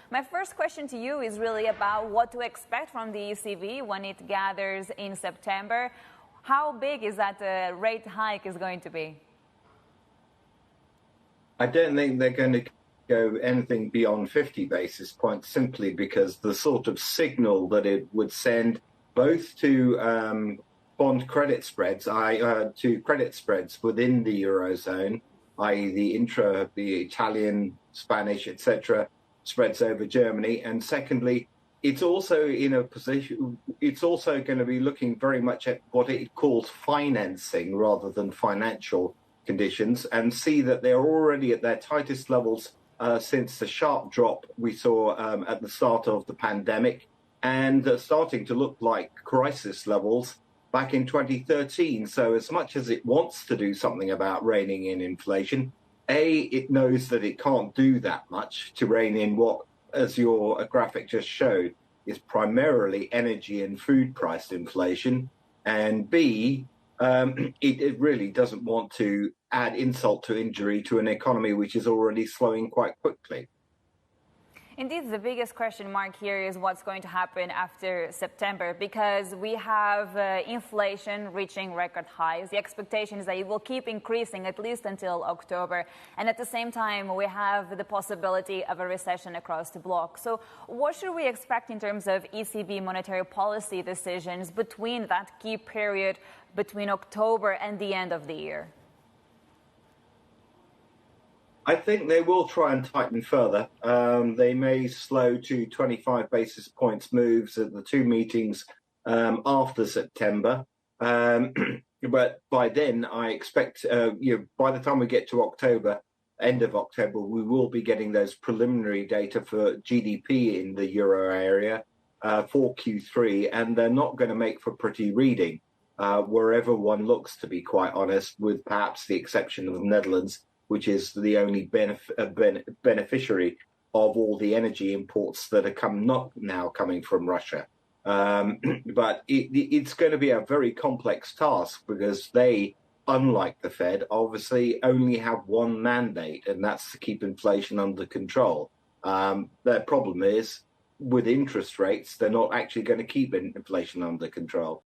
My first question to you is really about what to expect from the ECB when it gathers in September. How big is that rate hike is going to be? I don't think they're going to go anything beyond 50 basis points simply because the sort of signal that it would send both to bond credit spreads, to credit spreads within the Eurozone, i.e. the Italian, Spanish, etc., spreads over Germany. And secondly, it's also in a position, it's also going to be looking very much at what it calls financing rather than financial conditions, and see that they're already at their tightest levels since the sharp drop we saw at the start of the pandemic, and starting to look like crisis levels back in 2013. So as much as it wants to do something about reining in inflation, it knows that it can't do that much to rein in what, as your graphic just showed, is primarily energy and food price inflation, and B, it really doesn't want to add insult to injury to an economy which is already slowing quite quickly. Indeed, the biggest question mark here is what's going to happen after September, because we have inflation reaching record highs. The expectation is that it will keep increasing at least until October. And at the same time, we have the possibility of a recession across the bloc. So what should we expect in terms of ECB monetary policy decisions between that key period between October and the end of the year? I think they will try and tighten further. They may slow to 25 basis points moves at the two meetings after September. But by then, I expect, by the time we get to October, end of October, we will be getting those preliminary data for GDP in the euro area for Q3, and they're not going to make for pretty reading wherever one looks, to be quite honest, with perhaps the exception of the Netherlands, which is the only beneficiary of all the energy imports that are not now coming from Russia. But it's going to be a very complex task because they, unlike the Fed, obviously only have one mandate, and that's to keep inflation under control. Their problem is, with interest rates, they're not actually going to keep inflation under control.